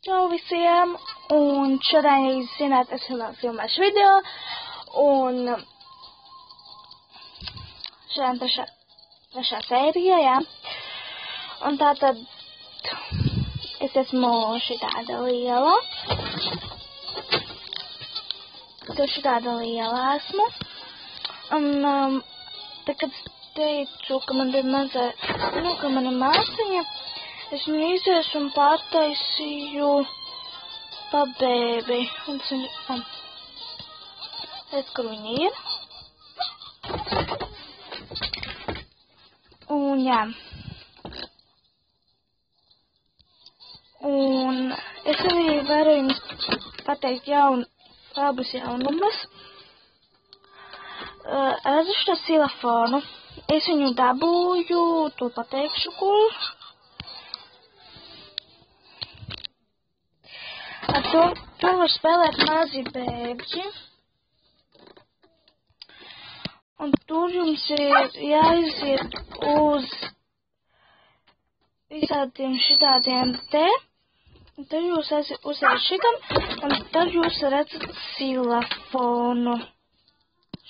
Čau visiem, un šodien, ja jūs zināt, es vēl filmēšu video, un šodien trešā sērija, jā. Un tātad es esmu šitāda liela. Esmu. Un tad, kad es teicu, ka man bija maza, ka mana māsiņa, es viņu iziešu un pārtaisīju pabēbi. Un tas viņa, redz, kur viņa ir. Un jā. Un es arī varu jums pateikt labus jaunumus. Redzu šo silafonu. Es viņu dabūju, to pateikšu, kur. Ar to var spēlēt mazi bēgļi. Un tur jums ir jāiziet uz visādiem šitādiem te. Un tad jūs uziet šitam, un tad jūs redzat silafonu.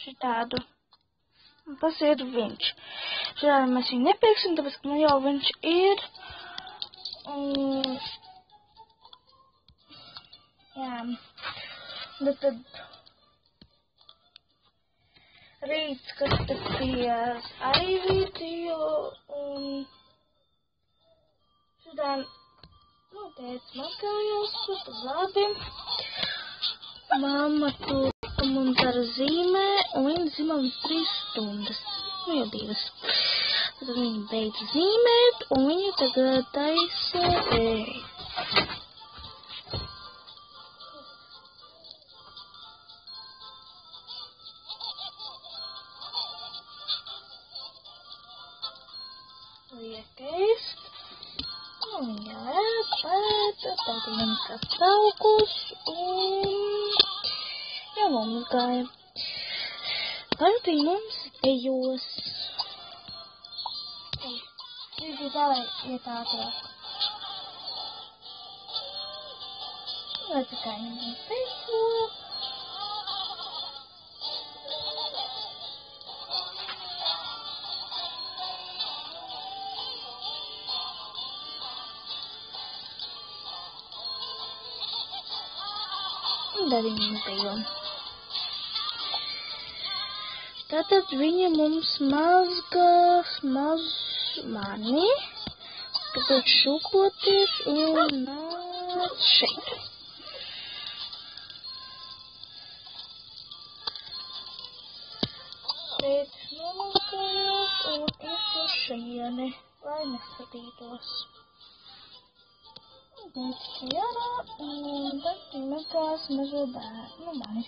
Šitādu. Un tas ir viņš. Šitādu mēs viņu nepirksim, tāpēc, ka man jau viņš ir. Jā. Tad rīt skatieties arī video. Un šodien, tētis mazgājās, tas labi. Mamma tur mums ar zīmē, un viņa zīmē mums 3 stundas. Jau 2. Tad viņa beidz zīmēt, un viņa tagad taisa liekais. Un jāpēc, tad viņam kāds taukus, un jau mums gāja. Tagad viņi mums dejos. Gribu tā, lai iet ātrāk. Redzi, kā viņi mums dejo. Un tad viņi mums dejo. Tātad viņa mums mazgās mani, kad šukoties un nāc šeit. Šeit nomazgājās un uz šajieni, lai neskatītos. Un ķērā, un tad mazgās mazo bērnu mani.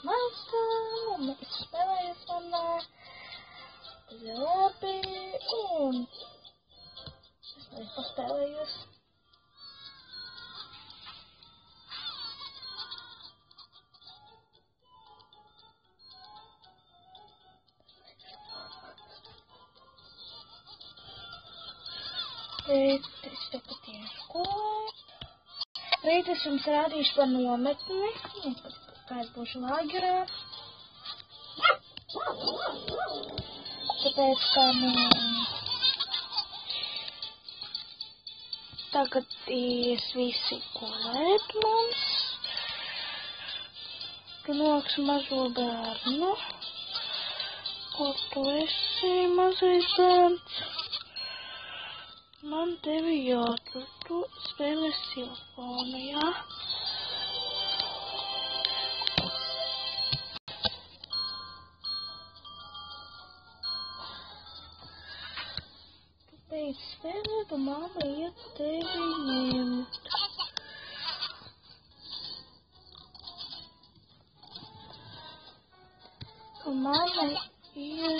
Un mēs spēlējamies manā, tas ir labi, un es arī paspēlējos. Es to patieku. Rīt es jums rādīšu par nometni, kā es būšu lagerā. Tāpēc, ka tagad ies visi gulēt mums. Tu nāks mazo bērnu. Kur tu esi, mazais bērns? Man tevi jāatrod, tu spēlēs silafonu, jā? Beidz spēlēt, un mamma iet tevi ņemt. Un mamma ir,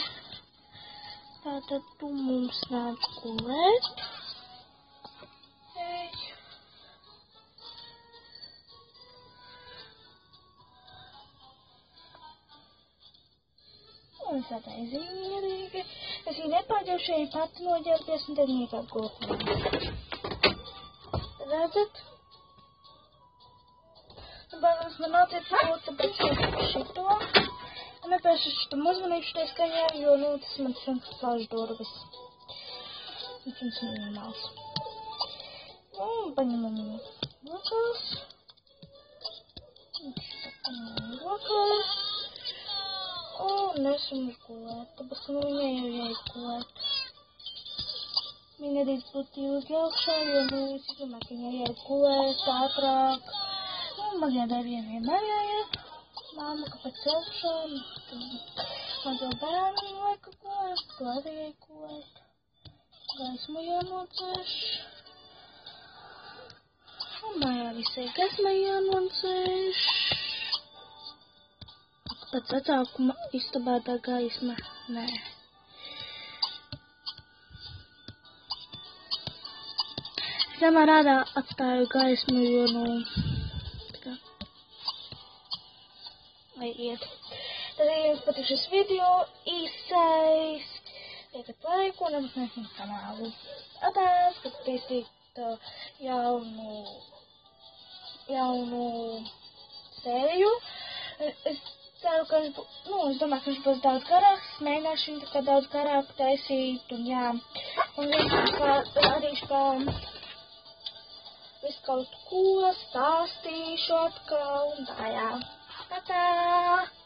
tātad tu mums nāc gulēt. Un es ataizīju mierīgi. Es viņu nepārģēšu, ja pati noģērties, un tad niekād gulēt. redzat. Bērns man attiecībā, tāpēc šito. Nepēršu šitam uzmanīšu tie skaņā, jo, tas man suns plāž durvis. Viņš ir normāls. Paņemam rokās. Rokās. Un esam uz gulēt, tāpēc viņai jau jāizgulēt. Viņa nedrīkst būt ilgi augšā, jo, es domāju, ka viņai jāizgulēt ātrāk. Mazajā darbiem vienmēr jāiet. Māma, kāpēc augšā, mazo bērnu laika gulēt, glazējai gulēt. Gaismu jānocēš. Un mājā visai gaismai jānocēš. Pēc vecākuma istabā tā gaisma, nē. Zemā rādā atstāju gaismu, jo, lai iet. Tad, ja jums patīk šis video īsais, liekat laiku un apsniegt mums kanālu. Atās, kad taisīt jaunu sēriju. Es ceru, ka es domāju, ka viņš būs daudz garāks. Mēģināšu viņu tā kā daudz garāk taisīt un jā. Un radīšu kā visu kaut ko, stāstīšu atkal un tā jā. Tā!